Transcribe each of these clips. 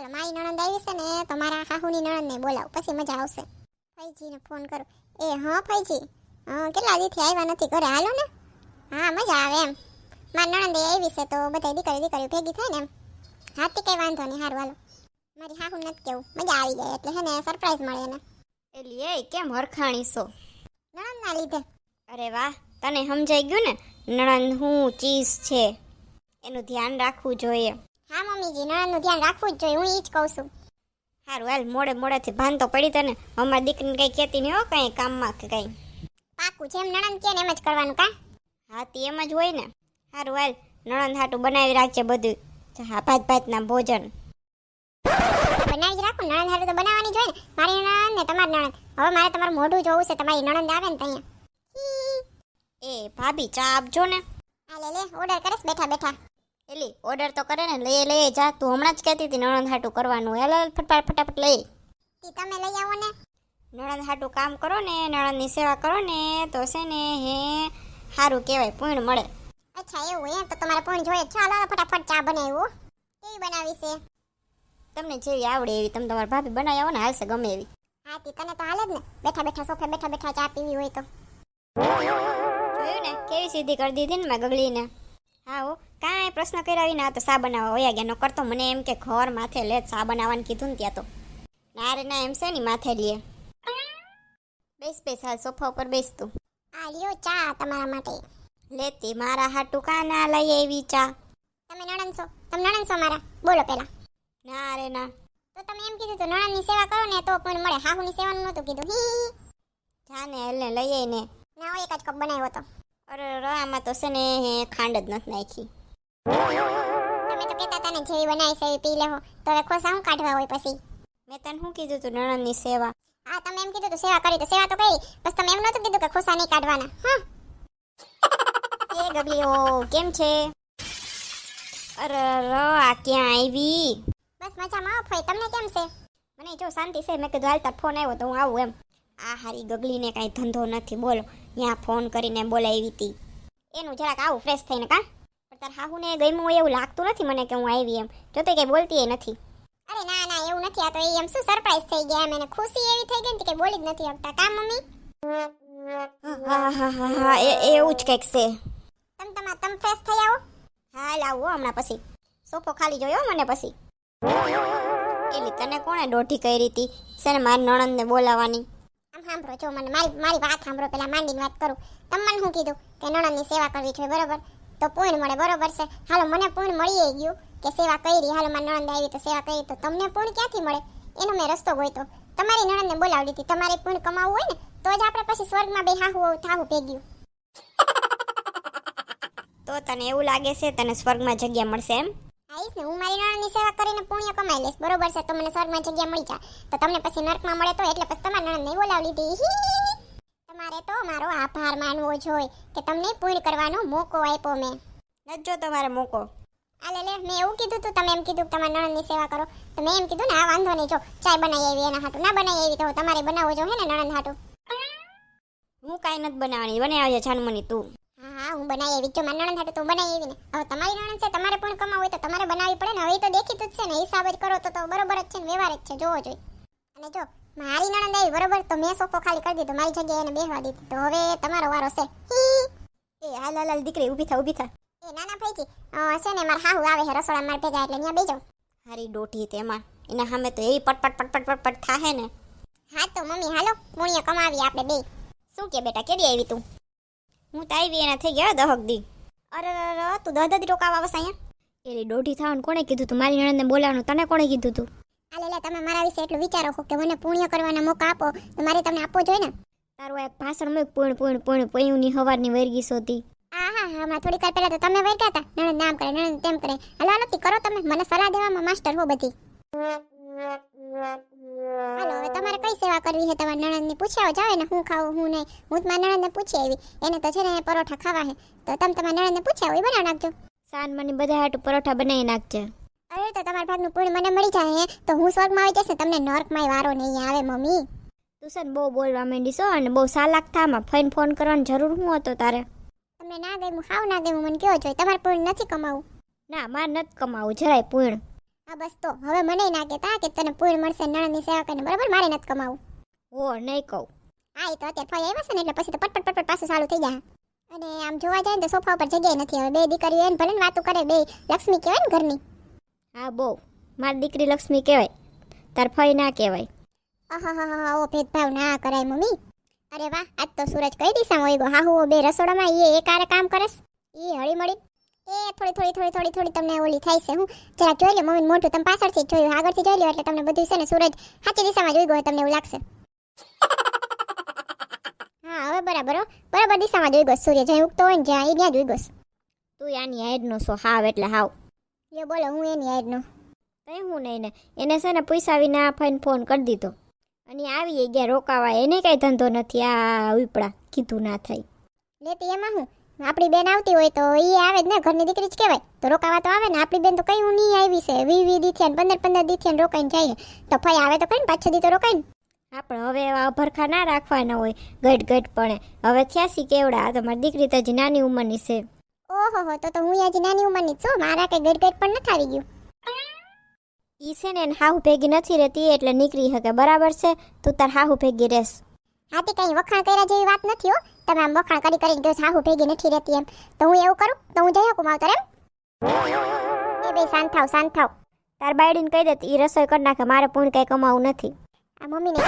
હાલો મારી નણંદ આવી છે ને તો મારા હાહુની નણંદને બોલાવ પછી મજા આવશે. ફઈજીને ફોન કરો. એ હા ફઈજી, કેટલા દીથી આવ્યા નથી ઘરે, હાલો ને. હા મજા આવે એમ. મારી નણંદે આવી છે તો બધા દીકરી ભેગી થાય ને એમ. હાથી કઈ વાંધો નહીં, હારું હાલો. મારી હાહુ નથી કેવું, મજા આવી જાય એટલે હે ને સરપ્રાઈઝ મળે એને. એલી એ કેમ હરખાણી છો? નણંદના લીધે. અરે વાહ, તને સમજાઈ ગયું ને નણંદ હું ચીઝ છે એનું ધ્યાન રાખવું જોઈએ. હા મમ્મીજી, નણંદનું ધ્યાન રાખવું જ જોઈએ, હું ઈ જ કહું છું. સારું હાલ, મોડેથી ભાન તો પડી તને. અમારી દીકરીને કઈ કહેતી નહીં હો, કઈ કામમાં કે કઈ. પાકું જેમ નણંદ કે ને એમ જ કરવાનું કા. હા તે એમ જ હોય ને. સારું હાલ, નણંદ હાટું બનાવી રાખજે બધું. હા ભાતના ભોજન બનાવી જ રાખું, નણંદ હાટું તો બનાવવાની જ હોય ને. મારી નણંદ ને તમારી નણંદ, હવે મારે તમારું મોઢું જોવું છે, તમારી નણંદ આવે ને ત્યાં. એ ભાભી ચા આપજો ને. આ લે ઓર્ડર કરીશ બેઠા બેઠા. એલી ઓર્ડર તો કરે ને, લઈ જા. તું હમણાં જ કહેતી હતી નણંદ હાટું કરવાનું. હાલ ફટાફટ લઈ. તમે લઈ આવો ને. નણંદ હાટું કામ કરો ને, નણંદની સેવા કરો ને તો છે ને હે સારું કહેવાય, પૂર્ણ મળે. અચ્છા એવું એમ, તો તમારે પૂર્ણ જોઈએ. ચાલો ફટાફટ ચા બનાવ્યું. કેવી બનાવી છે? તમને જેવી આવડે એવી. તમે તમારા ભાભી બનાવી આવો ને, હાલશે ગમે એવી. હા તી તને તો હાલે જ ને, બેઠા બેઠા સોફે બેઠા ચા પીવી હોય તો. જોયું ને કેવી સીધી કરી દીધી ને મેં ગગલીને. હા હો, કાંઈ પ્રશ્ન કર્યા વિના તો સા બનાવવા વયા ગયા. નકર તો મને એમ કે ઘર માથે લે સા બનાવવાનું કીધું ને ત્યાં તો. ના રે ના, એમ છે ને માથે લે. બેસ હાલ સોફા ઉપર બેસ તું. આ લ્યો ચા તમારા માટે. લેતી મારા હાટું કા ના લઈ આવી ચા? તમે નણંદ છો મારા, બોલો પેલા. ના રે ના. તો તમે એમ કીધું તો નણંદની સેવા કરો ને તો પણ મળે, હાહુની સેવાનું નહોતું કીધું. જાને હેલને લઈ આવીને. ના હોય એક જ કપ બનાવ્યો તો. અરે આમાં તો છે ને ખાંડ જ નથી નાખી. તમે તો કહેતા હતા ને જેવી બનાવી છે એવી પી લેહો, તો હવે ખોસા હું કાઢવા હોય પછી? મેં તને શું કીધું તું નણંદની સેવા? હા તમે એમ કીધું તો સેવા કરી, તો સેવા તો કરી, બસ તમે એમ નહોતું કીધું કે ખોસા નહીં કાઢવાના. એ ગબલીઓ કેમ છે? અરે આ ક્યાં આવી? બસ મજામાં આવો ફઈ, તમને કેમ છે? મને જો શાંતિ છે. મેં કીધું હાલ તાર ફોન આવ્યો તો હું આવું એમ. આ હારી ગગલીને કાંઈ ધંધો નથી બોલો, ત્યાં ફોન કરીને બોલાવી હતી. એનું જરાક આવું ફ્રેશ થઈને કા. પણ તાર હાહુને ગમ્યું હોય એવું લાગતું નથી મને કે હું આવી એમ. જો તો કંઈ બોલતી એ નથી. અરે ના એવું નથી, આ તો એમ શું સરપ્રાઈઝ થઈ ગયા, મને ખુશી એવી થઈ ગઈ ને કે બોલી જ નથી શકતા કા મમ્મી. હા એવું જ કંઈક છે. તમે ફ્રેશ થઈ આવો. હાલ આવો હમણાં પછી. સોફો ખાલી જોયો મને પછી. એલી તને કોણે દોઢી કરી હતી છે ને મારી નણંદને બોલાવવાની? આમ સાંભળો, જો મને મારી વાત સાંભળો, પેલા માંડીને વાત કરું. તમે મને શું કીધું કે નણંદની સેવા કરવી જોઈએ, બરોબર? તો પૂર્ણ મળે, બરોબર છે. હાલો મને પૂર્ણ મળી ગયું કે સેવા કરી, હાલો મારી નણંદ આવી તો સેવા કરી, તો તમને પૂર્ણ ક્યાંથી મળે? એનો મેં રસ્તો ગોઈતો. તમારી નણંદને બોલાવી દીધી. તમારે પૂર્ણ કમાવવું હોય ને તો જ આપણે પછી સ્વર્ગમાં બે હાહુ થાહુ ભેગ્યું. તો તને એવું લાગે છે તને સ્વર્ગમાં જગ્યા મળશે એમ? આવીશ ને હું મારી નણંદની સેવા કરીને પુણ્ય કમાઈ લઈશ, બરોબર છે? તો મને સ્વર્ગમાં જગ્યા મળી જાય, તો તમને પછી નર્કમાં મળે તો એટલે પછી તમારી નણંદને બોલાવી લીધી. તમારે તો મારો આભાર માનવો જોઈએ કે તમને પુણ્ય કરવાનો મોકો આપ્યો મેં. નથી જો તમારે મોકો. આલે મેં એવું કીધું તું, તમે એમ કીધું કે તમારી નણંદની સેવા કરો, તો મેં એમ કીધું ને આ વાંધો નહીં, જો ચાય બનાવી આવી એના હાટું, ના બનાવી આવી તો તમારે બનાવવો જો હે ને નણંદ હાટું. હું કાંઈ નથી બનાવવાની, બનાવજે જાનમની તું. હા હું બનાવી આવી, જો મારી નણંદ હાટું તો બનાવી આવી ને. હવે તમારી નણંદ છે, તમારે પણ કમાવું હોય તો તમારે બનાવવી પડે ને. હવે તો દેખીતું જ છે ને, હિસાબ જ કરો તો બરોબર જ છે ને, વ્યવહાર જ છે, જોવો જોઈએ. અને જો મારી નણંદ આવી, બરોબર, તો મેં સોફો ખાલી કરી દીધો, મારી જગ્યાએ એને બેસવા દીધી, તો હવે તમારો વારો છે. એ હાલ દીકરી ઊભી થા. એ નાના ભાઈજી છે ને મારા હાહુ આવે છે રસોડા માર ભેગા, એટલે ત્યાં બેજો. હારી ડોઠી તેમાં એના સામે તો એવી પટ થાહે ને. હા તો મમ્મી હાલો પુણ્ય કમાવી આપણે બે. શું કે બેટા કેદી આવી તું? હું તો આવી એના થઈ ગયા દહક દી. અરે તું દહદી રોકાવા આવસ અહીંયા? એલી દોઢી થવાનું કોણે કીધું તું? મારી નણંદને બોલાવવાનું તને કોણે કીધું તું? આલે તમે મારા વિશે એટલું વિચારો છો કે મને પુણ્ય કરવાના મોકા આપો, તો મારે તમને આપવો જોઈએ ને. તારું એક ભાષણ મેં પૂર્ણ પયુંની હવારની વર્ગી સોતી. હા હમણાં થોડીક વાર પહેલા તો તમે વર્ગ્યા હતા, નણંદ નામ કરે, નણંદ તેમ કરે. હાલો નથી કરો, તમે મને સલાહ દેવામાં માસ્ટર હો બધી. હાલો હવે તમારે કઈ સેવા કરવી છે તમારી નણંદની? પૂછ્યા જાવે ને હું ખાવું હું નહીં. હું તો મારી નણંદને પૂછી આવી, એને તો છે ને પરોઠા ખાવા છે, તો તમે તમારી નણંદને પૂછ્યા હોય બનાવી નાખજો. સાન મને બધા હાટું પરોઠા બનાવી નાખજે. અરે તો તમારા ભાગનું પૂર્ણ મને મળી જાય તો હું સ્વર્ગમાં આવી જશે, તમને નર્કમાં વારો નહીં આવે મમ્મી. તું છે ને બહુ બોલવા માંડી છો અને બહુ સાલાક થામાં ફોન કરવાની જરૂર શું હતો તારે? તમને ના ગયું, હાવ ના ગયું, મને કેવો જોઈએ? તમારે પૂર્ણ નથી કમાવું? ના મારે નથી કમાવું જરાય પૂર્ણ. હા બસ તો હવે મને ના કહેતા કે તને પૂર મળશે નણંદની સેવા કરીને બરાબર મારે નથી કમાવું. ઓ નહીં કહું. હા એ તો અત્યારે ફઈ આવ્યા છે ને એટલે પછી તો પટ પાછું ચાલુ થઈ જાય. અને આમ જોવા જાય ને તો સોફા ઉપર જગ્યાએ નથી હવે બે દીકરીઓ એને ભલે ને વાતો કરે બે લક્ષ્મી કહેવાય ને ઘરની. હા બહુ મારી દીકરી લક્ષ્મી કહેવાય તાર ફઈ ના કહેવાય. આહાહાહા ઓ ભેદભાવ ના કરાય મમ્મી. અરે વાહ આજ તો સૂરજ કઈ દિશામાં હોય ગયો હાહુ બે રસોડામાં એ એકારે કામ કરસ એ હળી મળી એ થોડી તમને ઓલી થાય છે હું જરા જોઈ લે મમ્મી મોઢું તમે પાછળથી જ જોયું આગળથી જોઈ લો એટલે તમને બધું છે ને સૂરજ સાચી દિશામાં જોઈ ગયો તમને એવું લાગશે. હા હવે બરાબર દિશામાં જોઈ ગયો સૂર્ય જ્યાં ઉગતો હોય ને જ્યાં એ ત્યાં જોઈ ગયો. તું આની હાઈડનો છો હાવ એટલે હાવ. એ બોલો હું એની હાઈડનો કઈ હું નહીં ને એને છે ને પૈસા વિના ફઈને ફોન કરી દીધો અને આવી ગયા રોકાવા એને કઈ ધંધો નથી આ ઉપડા કીધું ના થાય. લેતી એમાં હું આપણી બેન આવતી હોય તો એ આવે જ ને ઘરની દીકરી જ કહેવાય તો રોકાવા તો આવે ને આપણી બેન તો કઈ હું નહીં આવી છે 20 દી થયા 15 દી થયા રોકાઈને જાય તો ફઈ આવે તો કઈ 5-6 દી તો રોકાય ને. આપણે હવે એવા અભરખા ના રાખવાના હોય ગટ પણ હવે 86 કેવડા તો મારી દીકરી તો હજી નાની ઉંમરની છે. ઓહો તો હું હજી નાની ઉંમરની છું મારા કઈ ગટ પણ નથી આવી ગયું. ઈ છે ને હાહુ ભેગી નથી રહેતી એટલે નીકળી શકે બરાબર છે તું તાર હાહુ ભેગી રહેશ. હાથી કઈ વખાણ કર્યા જેવી વાત નથી હો તમે આમ વખાણ કરીને કહો હાહુ ભેગી નથી રહેતી એમ તો હું એવું કરું તો હું જઈ શકું માવતર એમ. એ બે શાંત થાવ તાર બાયડીને કહી દે ઈ રસોઈ કરી નાખે મારે પૂर्ण કઈ કમાવું નથી. આ મમ્મીને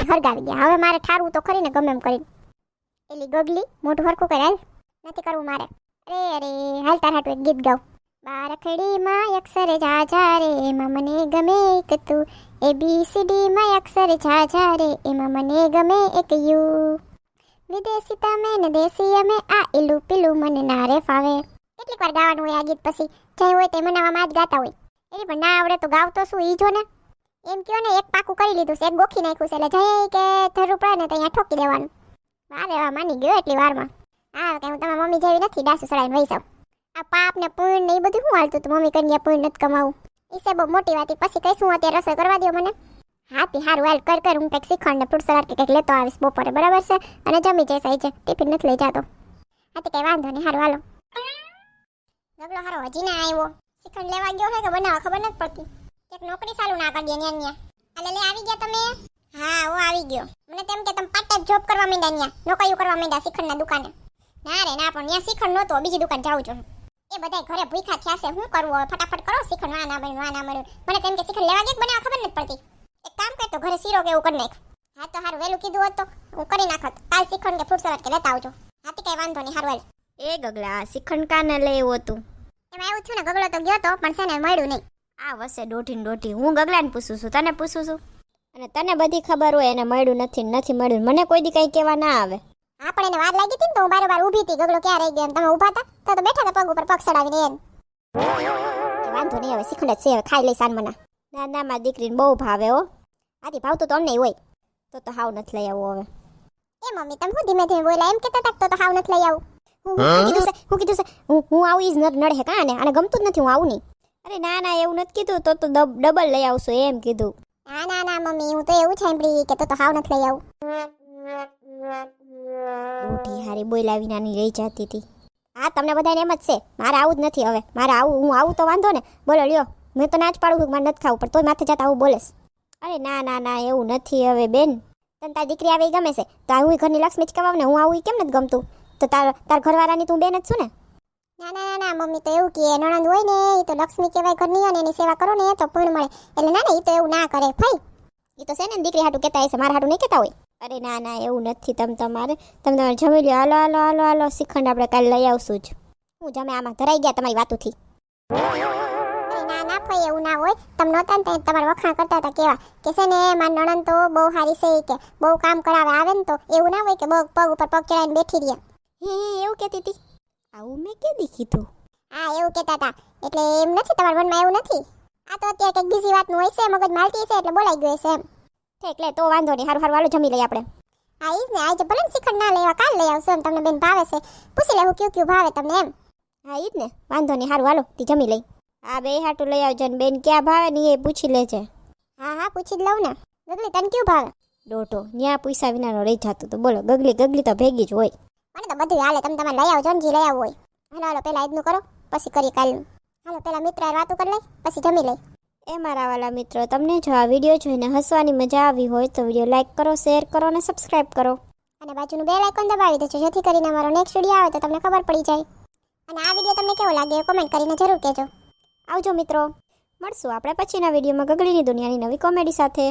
હરગાવી ગયા હવે મારે ઠારવું તો ખરી ને ગમે એમ કરીને. એલી ગગલી મોઢું હરખું કરે હાલ નથી કરવું મારે. અરે હાલ તાર હાટું એક ગીત ગાવ. બારખડીમાં અક્ષર ઝાઝા રે એમાં મને ગમે એક તું ABCD માં અક્ષર ઝાઝા રે એમાં મને ગમે એક યુ વિદેશી તમે ને દેશી અમે આ ઇલું પીલું મને ના રે ફાવે. કેટલીક વાર ગાવાનું હોય આ ગીત પછી જઈ હોય તે મનાવામાં જ ગાતા હોય એની પણ ના આવડે તો ગાવ તો શું ઈ જો ને એમ કયો ને એક પાકું કરી લીધું છે એક ગોખી નાખ્યું છે એટલે જઈ કે જરૂર પડે ને તો અહીંયા ઠોકી દેવાનું. વારે વા માની ગયો એટલી વારમાં. હા કે હું તમારા મમ્મી જેવી નથી ડાસુ સડાઈને વહી જાઉં. આ પાપ ને પૂર્ણ ને એ બધું શું હાલતું તું મમ્મી કરીને પૂર્ણ નથી કમાવું એ છે બહુ મોટી વાત પછી કહીશું અત્યારે રસોઈ કરવા દો મને. હાથી હારું હાલ કર હું કંઈક શીખવાડ ને ફ્રૂટ સલાડ કે કંઈક લેતો આવીશ બપોરે બરાબર છે અને જમી જઈશ આવી છે ટિફિન નથી લઈ જાતો. હાથી કઈ વાંધો નહીં હારું હાલો. ગગલો હારો હજી ના આવ્યો શીખંડ લેવા ગયો છે કે બનાવવા ખબર નથી પડતી એક નોકરી ચાલુ ના કરી દે ન્યા આલે લે આવી ગયા તમે. હા હું આવી ગયો મને તેમ કે તમે પાર્ટ ટાઈમ જોબ કરવા માંડ્યા ન્યા નોકરીઓ કરવા માંડ્યા શીખંડના દુકાને. ના રે ના પણ ન્યા શીખંડ નહોતું બીજી દુકાન જાઉં છું એ બધાય ઘરે ભૂખા થયા છે શું કરવું હવે ફટાફટ કરો શીખંડ વા ના મળ્યું મને તેમ કે શીખંડ લેવા ગયા બનાવવા ખબર નથી પડતી એક કામ કર તો ઘરે શીરો કે એવું કરી નાખ. હા તો હારું વહેલું કીધું હોત તો હું કરી નાખત કાલ શીખંડ કે ફ્રૂટ સલાડ કે લેતા આવજો. હાથી કઈ વાંધો નહીં હારું હાલ. એ ગગલા શીખંડ કાને લેવું હતું એમાં એવું થયું ને ગગલો તો ગયો તો પણ છે ને મળ્યું નહીં. આ વસે દોઢી હું ગગલાને પૂછું છું તને પૂછું છું અને તને બધી ખબર હોય એને મળ્યું નથી મળ્યું મને કોઈ દી કઈ કહેવા ના આવે. આપણે એને વાર લાગી હતી ને તો હું બાર ઊભી હતી ગગલો ક્યાં રહી ગયો તમે ઊભા હતા તો બેઠા હતા પગ ઉપર પગ ચડાવીને એમ. વાંધો નહીં હવે શીખંડ જ છે હવે ખાઈ લઈ સાન મના. ના મારી દીકરીને બહુ ભાવે હો. આથી ભાવતું તો અમને હોય તો હાવ નથી લઈ આવું હવે. એ મમ્મી તમે હું ધીમે ધીમે બોલા એમ કહેતા હતા તો હાવ નથી લઈ આવું. હું કીધું છે હું આવું ઈ જ નડે હે કાને આને ગમતું જ નથી હું આવું નહીં. અરે ના એવું નથી કીધું તો ડબલ લઈ આવશું એમ કીધું. ના મમ્મી હું તો એવું સાંભળી કે તો હાવ નથી લઈ આવું. રોટી હારી બોલાવી નાની રહી જતી હતી. હા તમને બધાને એમ જ છે મારે આવું જ નથી હવે મારે હું આવું તો વાંધો ને બોલો લ્યો મેં તો ના જ પાડું છું મારે નથી ખાવું પણ તોય માથે જતા આવું બોલેસ. અરે ના એવું નથી હવે બેન તને તારી દીકરી આવે ગમે છે તો હું ઘરની લક્ષ્મી જ કહેવાવ ને હું આવું કેમ નથી ગમતું તો તાર ઘરવાળાની તું બેન જ છું ને. ના મમ્મી તો એવું કે નણંદ હોય ને એ તો લક્ષ્મી કહેવાય ઘરની અને એની સેવા કરો ને તો પૂર્ણ મળે એટલે ના એ તો એવું ના કરે ભાઈ એ તો છે ને દીકરી હાટું કહેતા હશે મારા હાટું નહીં કહેતા હોય. અરે ના એવું નથી તમે તમારે જમી લ્યો હાલો શ્રીખંડ આપણે કાલે લઈ આવશું જ. હું જમે આમાં ધરાઈ ગયા તમારી વાતોથી. ના ભાઈ એવું ના હોય તમને નહોતા ને તમારે વખાણ કરતા હતા કેવા કે છે ને મારી નણંદ તો બહુ સારી છે કે બહુ કામ કરાવે આવે ને તો એવું ના હોય કે પગ ઉપર પગ ચડાવીને બેઠી રહ્યા. એવું કહેતી હતી આવું મેં કેદી કીધું. હા એવું કહેતા હતા એટલે એમ નથી તમારા મનમાં એવું નથી આ તો અત્યારે કંઈક બીજી વાતનું હોય છે મગજ માલતી છે એટલે બોલાઈ ગયું છે એમ. એટલે તો વાંધો નહીં હારું હાલો જમી લઈએ આપણે. હા ઈ જ ને આજે ભલે શ્રીખંડ ના લેવા કાલ લઈ આવશું એમ તમને બેન ભાવે છે પૂછી લેવું કયું ભાવે તમને એમ. હા ઈ જ ને વાંધો નહીં હારું હાલો તી જમી લઈ. હા બે હાટું લઈ આવજો ને બેન ક્યાં ભાવે ને એ પૂછી લેજે. હા પૂછી જ લઉં ને. ગગલી તને કયું ભાવે? દોઢો ન્યા પૈસા વિનાનો રહી જતો તો બોલો ગગલી તો ભેગી જ હોય. મને તો બધું હાલે તમે તમારે લઈ આવજો ને જે લઈ આવવું હોય. હાલો પેલા આજનું કરો પછી કરીએ કાલનું. હાલો પેલા મિત્ર વાતો કરી લઈ પછી જમી લઈ. એ મારા વાલા મિત્રો, તમને જો આ વિડીયો જોઈને હસવાની મજા આવી હોય તો વિડીયો લાઈક કરો, શેર કરો અને સબસ્ક્રાઇબ કરો. અને બાજુનું બેલ આઇકોન દબાવી દેજો, જેથી કરીને અમારો નેક્સ્ટ વિડીયો આવે તો તમને ખબર પડી જાય. અને આ વિડીયો તમને કેવો લાગે એ કોમેન્ટ કરીને જરૂર કહેજો. આવજો મિત્રો, મળશું આપણે પછીના વિડીયોમાં ગગલીની દુનિયાની નવી કોમેડી સાથે.